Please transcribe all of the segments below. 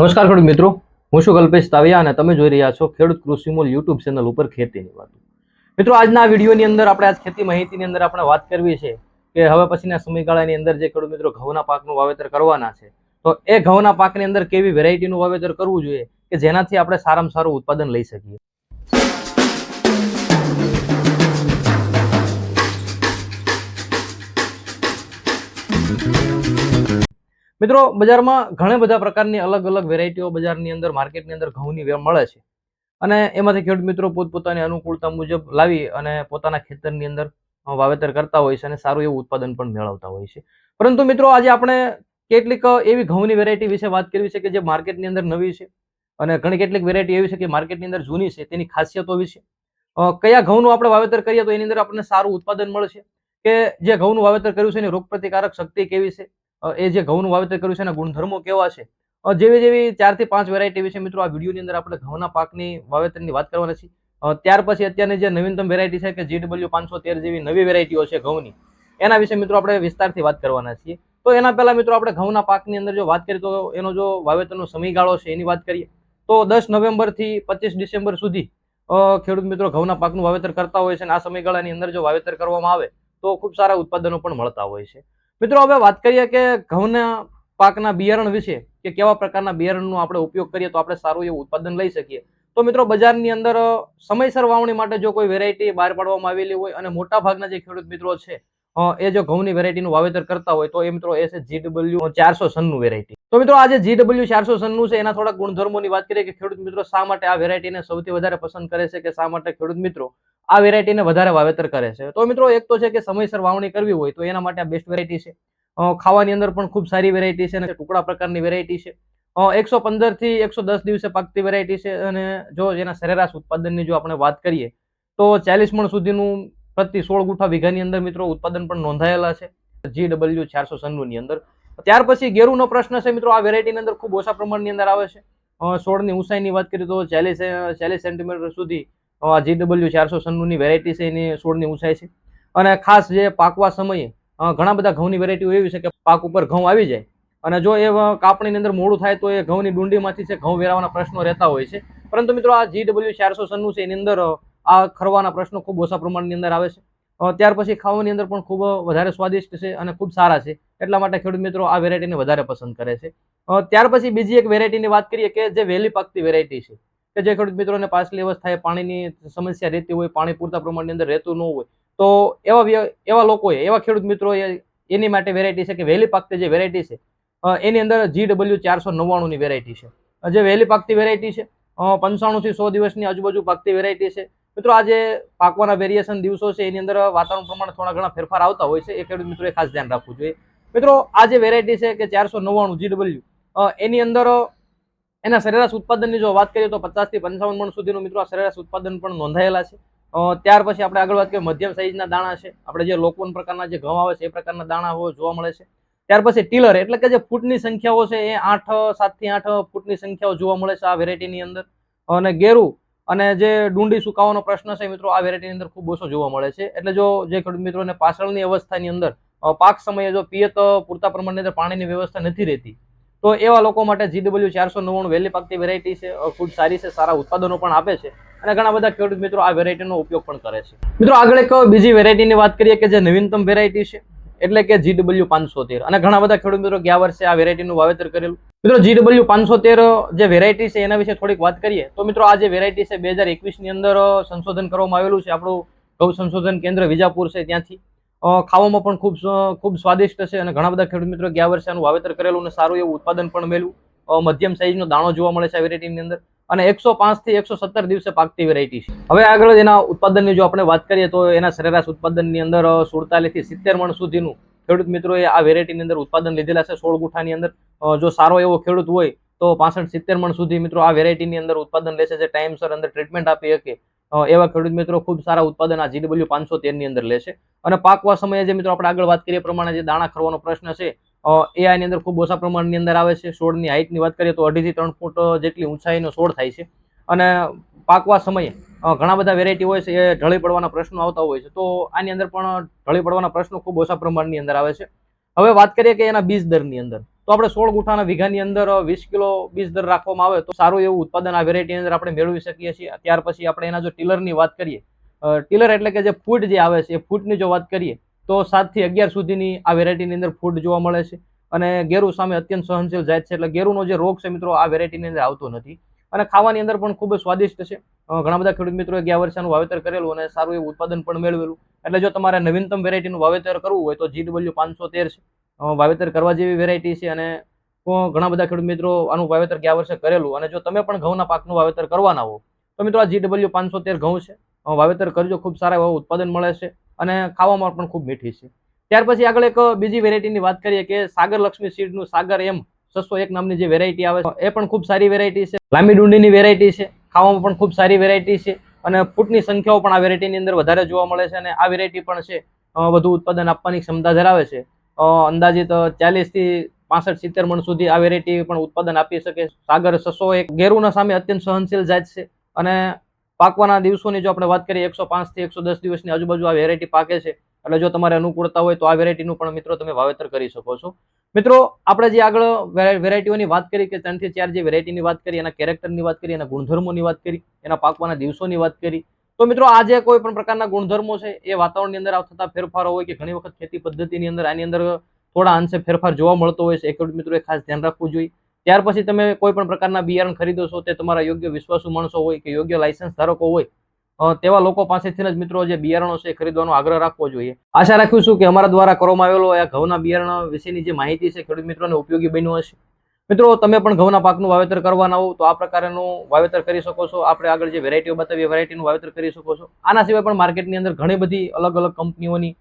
નમસ્કાર ખેડૂત મિત્રો, હું છું કલ્પેશ તાવિયા અને તમે જોઈ રહ્યા છો ખેડૂત કૃષિ મૂલ યુટ્યુબ ચેનલ ઉપર ખેતીની વાતો. મિત્રો, આજના આ વિડીયોની અંદર આપણે આજ ખેતી માહિતીની અંદર આપણે વાત કરવી છે કે હવે પછીના સમયગાળાની અંદર જે ખેડૂત મિત્રો ઘઉંના પાકનું વાવેતર કરવાના છે, તો એ ઘઉંના પાકની અંદર કેવી વેરાયટીનું વાવેતર કરવું જોઈએ કે જેનાથી આપણે સારામાં સારું ઉત્પાદન લઈ શકીએ. મિત્રો, બજારમાં ઘણા બધા પ્રકારની અલગ અલગ વેરાયટીઓ બજારની અંદર માર્કેટની અંદર ઘઉંની મળે છે અને એમાંથી ખેડૂત મિત્રો પોતપોતાની અનુકૂળતા મુજબ લાવી અને પોતાના ખેતરની અંદર વાવેતર કરતા હોય છે અને સારું એવું ઉત્પાદન પણ મેળવતા હોય છે. પરંતુ મિત્રો, આજે આપણે કેટલીક એવી ઘઉંની વેરાયટી વિશે વાત કરવી છે કે જે માર્કેટની અંદર નવી છે અને ઘણી કેટલીક વેરાયટી એવી છે કે માર્કેટની અંદર જૂની છે, તેની ખાસિયતો વિશે, કયા ઘઉંનું આપણે વાવેતર કરીએ તો એની અંદર આપણને સારું ઉત્પાદન મળશે, કે જે ઘઉંનું વાવેતર કર્યું છે એની રોગ પ્રતિકારક શક્તિ કેવી છે, એ જે ઘઉંનું વાવેતર કર્યું છે એના ગુણધર્મો કેવા છે, જેવી 4 થી 5 વેરાયટી વિશે મિત્રો આ વિડીયોની અંદર આપણે ઘઉંના પાકની વાવેતરની વાત કરવાના છીએ. ત્યાર પછી અત્યારની જે નવીનતમ વેરાયટી છે કે GW513 જેવી નવી વેરાયટીઓ છે ઘઉંની, એના વિશે મિત્રો આપણે વિસ્તારથી વાત કરવાના છીએ. તો એના પહેલા મિત્રો આપણે ઘઉંના પાકની અંદર જો વાત કરીએ તો એનો જો વાવેતરનો સમયગાળો છે એની વાત કરીએ તો 10 નવેમ્બર થી 25 ડિસેમ્બર સુધી ખેડૂત મિત્રો ઘઉંના પાકનું વાવેતર કરતા હોય છે અને આ સમયગાળાની અંદર જો વાવેતર કરવામાં આવે તો ખૂબ સારા ઉત્પાદનો પણ મળતા હોય છે. મિત્રો, હવે વાત કરીએ કે ઘઉંના પાકના બિયારણ વિશે કે કેવા પ્રકારના બિયારણનો આપણે ઉપયોગ કરીએ તો આપણે સારું એવું ઉત્પાદન લઈ શકીએ. તો મિત્રો, બજારની અંદર સમયસર વાવણી માટે જો કોઈ વેરાયટી બહાર પાડવામાં આવેલી હોય અને મોટા ભાગના જે ખેડૂત મિત્રો છે એ જો ઘઉંની વેરાયટીનું વાવેતર કરતા હોય તો એ મિત્રો એ છે GW496 વેરાયટી. તો મિત્રો, આ જે GW496 છે એના થોડા ગુણધર્મોની વાત કરીએ કે ખેડૂત મિત્રો શા માટે આ વેરાયટીને સૌથી વધારે પસંદ કરે છે કે શા માટે ખેડૂત મિત્રો આ વેરાયટીને વધારે વાવેતર કરે છે. તો મિત્રો, એક તો છે કે સમયસર વાવણી કરવી હોય તો એના માટે આ બેસ્ટ વેરાયટી છે. ખાવાની અંદર પણ ખૂબ સારી વેરાયટી છે અને ટુકડા પ્રકારની વેરાયટી છે. 115 થી 110 દિવસે પાકતી વેરાયટી છે અને જો એના સરેરાશ ઉત્પાદનની જો આપણે વાત કરીએ તો 40 મણ સુધીનું પ્રતિ 16 ગુઠા વીઘાની અંદર મિત્રો ઉત્પાદન પણ નોંધાયેલા છે GW496 ની અંદર. ત્યાર પછી ગેરુનો પ્રશ્ન છે મિત્રો, આ વેરાયટીની અંદર ખૂબ ઓછા પ્રમાણની અંદર આવે છે. છોડની ઊંચાઈની વાત કરીએ તો 40 સેન્ટીમીટર સુધી આ GW496 ની વેરાયટી છે એની છોડની ઊંચાઈ છે. અને ખાસ જે પાકવા સમયે ઘણા બધા ઘઉંની વેરાયટીઓ એવી છે કે પાક ઉપર ઘઉં આવી જાય અને જો એ કાપણીની અંદર મોડું થાય તો એ ઘઉંની ડુંડીમાંથી છે ઘઉં વેરાવાના પ્રશ્નો રહેતા હોય છે. પરંતુ મિત્રો, આ GW496 છે એની અંદર આ ખરવાના પ્રશ્નો ખૂબ ઓછા પ્રમાણની અંદર આવે છે. ત્યાર પછી ખાવાની અંદર પણ ખૂબ વધારે સ્વાદિષ્ટ છે અને ખૂબ સારા છે, એટલા માટે ખેડૂત મિત્રો આ વેરાયટીને વધારે પસંદ કરે છે. ત્યાર પછી બીજી એક વેરાયટીની વાત કરીએ કે જે વહેલી પાકતી વેરાયટી છે કે જે ખેડૂત મિત્રોને પાછલી અવસ્થાએ પાણીની સમસ્યા રહેતી હોય, પાણી પૂરતા પ્રમાણની અંદર રહેતું ન હોય, તો એવા લોકોએ, એવા ખેડૂત મિત્રો એની માટે વેરાયટી છે કે વહેલી પાકતી જે વેરાયટી છે એની અંદર GW499 ની વેરાયટી છે. જે વહેલી પાકતી વેરાયટી છે 95 થી 100 દિવસની આજુબાજુ પાકતી વેરાયટી છે. મિત્રો, આ જે પાકવાના વેરિએશન દિવસો છે એની અંદર વાતાવરણ પ્રમાણે થોડા ઘણા ફેરફાર આવતા હોય છે, એ ખેડૂત મિત્રોએ ખાસ ધ્યાન રાખવું જોઈએ. મિત્રો, આ જે વેરાયટી છે કે 499 GW એની અંદર એના સરેરાશ ઉત્પાદનની જો વાત કરીએ તો 50 થી 55 મણ સુધીનું મિત્રો આ સરેરાશ ઉત્પાદન પણ નોંધાયેલા છે. ત્યાર પછી આપણે આગળ વાત કરીએ મધ્યમ સાઈઝના દાણા છે, આપણે જે લોકવન પ્રકારના જે ઘઉં આવે છે એ પ્રકારના દાણા જોવા મળે છે. ત્યાર પછી ટીલર એટલે કે જે ફૂટની સંખ્યાઓ છે એ 7 થી 8 ફૂટની સંખ્યાઓ જોવા મળે છે આ વેરાયટીની અંદર. અને ગેરુ અને જે ડુંડી સુકાવાનો પ્રશ્ન છે મિત્રો આ વેરાયટીની અંદર ખૂબ ઓછો જોવા મળે છે. એટલે જો જે ખેડૂત મિત્રોને પાછળની અવસ્થાની અંદર પાક સમયે જો પિયત પૂરતા પ્રમાણની અંદર પાણીની વ્યવસ્થા નથી રહેતી તો એવા લોકો માટે GW499 વહેલી પાકતી વેરાયટી છે, ખૂબ સારી છે, સારા ઉત્પાદનો પણ આપે છે અને ઘણા બધા ખેડૂત મિત્રો આ વેરાયટીનો ઉપયોગ પણ કરે છે. મિત્રો, આગળ એક બીજી વેરાયટીની વાત કરીએ કે જે નવીનતમ વેરાયટી છે એટલે કે GW513 અને ઘણા બધા ખેડૂત મિત્રો ગયા વર્ષે આ વેરાયટીનું વાવેતર કરેલું. મિત્રો, GW513 જે વેરાયટી છે એના વિશે થોડીક વાત કરીએ તો મિત્રો આ જે વેરાયટી છે 2021 ની અંદર સંશોધન કરવામાં આવેલું છે આપણું ગૌ સંશોધન કેન્દ્ર વિજાપુર છે ત્યાંથી. ખાવામાં પણ ખૂબ સ્વાદિષ્ટ છે અને ઘણા બધા ખેડૂત મિત્રો ગયા વર્ષે આનું વાવેતર કરેલું અને સારું એવું ઉત્પાદન પણ મેળવ્યું. મધ્યમ સાઈઝનો દાણો જોવા મળે છે આ વેરાયટીની અંદર અને 105 થી 117 દિવસે પાકતી વેરાયટી છે. હવે આગળ એના ઉત્પાદનની જો આપણે વાત કરીએ તો એના સરેરાશ ઉત્પાદનની અંદર 47 થી 70 મણ સુધીનું ખેડૂત મિત્રોએ આ વેરાયટીની અંદર ઉત્પાદન લીધેલા છે 16 ગુઠાની અંદર. જો સારો એવો ખેડૂત હોય તો 65-70 મણ સુધી મિત્રો આ વેરાયટીની અંદર ઉત્પાદન લેશે, જે ટાઈમસર અંદર ટ્રીટમેન્ટ આપી શકે એવા ખેડૂત મિત્રો ખૂબ સારા ઉત્પાદન આ GW513 ની અંદર લેશે. અને પાકવા સમયે જે મિત્રો આપણે આગળ વાત કરીએ પ્રમાણે જે દાણા ખરવાનો પ્રશ્ન છે એ આની અંદર ખૂબ ઓછા પ્રમાણની અંદર આવે છે. છોડની હાઈટની વાત કરીએ તો 2.5 થી 3 ફૂટ જેટલી ઊંચાઈનો છોડ થાય છે અને પાકવા સમયે ઘણા બધા વેરાયટી હોય છે એ ઢળી પડવાના પ્રશ્નો આવતા હોય છે, તો આની અંદર પણ ઢળી પડવાના પ્રશ્નો ખૂબ ઓછા પ્રમાણની અંદર આવે છે. હવે વાત કરીએ કે એના બીજ દરની અંદર, તો તો આપણે 16 ગુઠાના વીઘાની અંદર 20 કિલો બીજ દર રાખવામાં આવે તો સારું એવું ઉત્પાદન આ વેરાયટીની અંદર આપણે મેળવી શકીએ છીએ. ત્યાર પછી આપણે એના જો ટીલરની વાત કરીએ, ટીલર એટલે કે જે ફૂટ જે આવે છે એ ફૂટની જો વાત કરીએ તો 7 થી 11 સુધીની આ વેરાયટીની અંદર ફૂટ જોવા મળે છે. અને ગેરુ સામે અત્યંત સહનશીલ જાત છે, એટલે ગેરુનો જે રોગ છે મિત્રો આ વેરાયટીની અંદર આવતો નથી. અને ખાવાની અંદર પણ ખૂબ જ સ્વાદિષ્ટ છે. ઘણા બધા ખેડૂત મિત્રોએ ગયા વર્ષે આનું વાવેતર કરેલું અને સારું એવું ઉત્પાદન પણ મેળવેલું. એટલે જો તમારે નવીનતમ વેરાયટીનું વાવેતર કરવું હોય તો GW 513 છે, વાવેતર કરવા જેવી વેરાયટી છે. અને ઘણા બધા ખેડૂત મિત્રો આનું વાવેતર ગયા વર્ષે કરેલું. અને જો તમે પણ ઘઉંના પાકનું વાવેતર કરવાના હો તો મિત્રો આ GW 513 ઘઉં છે, વાવેતર કરજો. ખૂબ સારા એવા ઉત્પાદન મળે છે અને ખાવામાં પણ ખૂબ મીઠી છે. ત્યાર પછી આગળ એક બીજી વેરાયટીની વાત કરીએ કે સાગર લક્ષ્મી સીડનું સાગર M601 નામની જે વેરાયટી આવે છે એ પણ ખૂબ સારી વેરાયટી છે. લાંબી ડુંડીની વેરાયટી છે, ખાવામાં પણ ખૂબ સારી વેરાયટી છે. અને ફૂટની સંખ્યાઓ પણ આ વેરાયટીની અંદર વધારે જોવા મળે છે. અને આ વેરાયટી પણ છે વધુ ઉત્પાદન આપવાની ક્ષમતા ધરાવે છે. અંદાજિત 40 થી 65-70 મણ સુધી આ વેરાયટી પણ ઉત્પાદન આપી શકે. સાગર 601 ગેરુના સામે અત્યંત સહનશીલ જાત છે. અને પાકવાના દિવસોની જો આપણે વાત કરીએ 105 થી 110 દિવસની આજુબાજુ આ વેરાયટી પાકે છે. એટલે જો તમારે અનુકૂળતા હોય તો આ વેરાયટીનું પણ મિત્રો તમે વાવેતર કરી શકો છો. મિત્રો આપણે જે આગળ વેરાયટીઓની વાત કરી કે 3 થી 4 જે વેરાયટીની વાત કરી, એના કેરેક્ટરની વાત કરી, એના ગુણધર્મોની વાત કરી, એના પાકવાના દિવસોની વાત કરી, તો મિત્રો આ જે કોઈ પણ પ્રકારના ગુણધર્મો છે એ વાતાવરણની અંદર થતા ફેરફારો હોય કે ઘણી વખત ખેતી પદ્ધતિની અંદર આની અંદર થોડા અંશે ફેરફાર જોવા મળતો હોય છે. એ ખેડૂત મિત્રોએ ખાસ ધ્યાન રાખવું જોઈએ. ત્યાર પછી તમે કોઈ પણ પ્રકારના બિયારણ ખરીદો છો તે તમારા યોગ્ય વિશ્વાસુ માણસો હોય કે યોગ્ય લાયસન્સ ધારકો હોય તેવા લોકો પાસેથી જ મિત્રો જે બિયારણો છે ખરીદવાનો આગ્રહ રાખવો જોઈએ. આશા રાખું છું કે અમારા દ્વારા કરવામાં આવેલો આ ઘઉંના બિયારણ વિશેની જે માહિતી છે ખેડૂત મિત્રોને ઉપયોગી બન્યો હશે. મિત્રો તમે પણ ઘઉંના પાકનું વાવેતર કરવાના હો તો આ પ્રકારનું વાવેતર કરી શકો છો. આપણે આગળ જે વેરાયટીઓ બતાવી વેરાયટીનું વાવેતર કરી શકો છો. આના સિવાય પણ માર્કેટની અંદર ઘણી બધી અલગ અલગ કંપનીઓની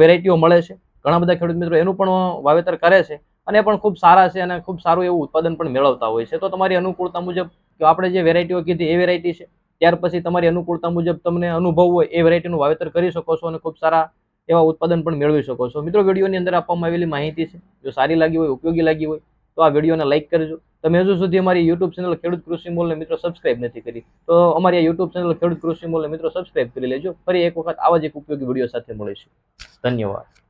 વેરાયટીઓ મળે છે. ઘણા બધા ખેડૂત મિત્રો એનું પણ વાવેતર કરે છે અને એ પણ ખૂબ સારા છે અને ખૂબ સારું એવું ઉત્પાદન પણ મેળવતા હોય છે. તો તમારી અનુકૂળતા મુજબ આપણે જે વેરાયટીઓ કીધી એ વેરાયટી છે, ત્યાર પછી તમારી અનુકૂળતા મુજબ તમને અનુભવ હોય એ વેરાયટીનું વાવેતર કરી શકો છો અને ખૂબ સારા એવા ઉત્પાદન પણ મેળવી શકો છો. મિત્રો વિડીયોની અંદર આપવામાં આવેલી માહિતી છે જો સારી લાગી હોય, ઉપયોગી લાગી હોય તો આ વિડીયોને લાઈક કરજો. તમે હજુ સુધી અમારી યુટ્યુબ ચેનલ ખેડૂત કૃષિ મોલને મિત્રો સબસ્ક્રાઇબ નથી કરી તો અમારી આ યુટ્યુબ ચેનલ ખેડૂત કૃષિ મોલને મિત્રો સબસ્ક્રાઇબ કરી લેજો. ફરી એક વખત આવા જ એક ઉપયોગી વિડીયો સાથે મળીશું. ધન્યવાદ.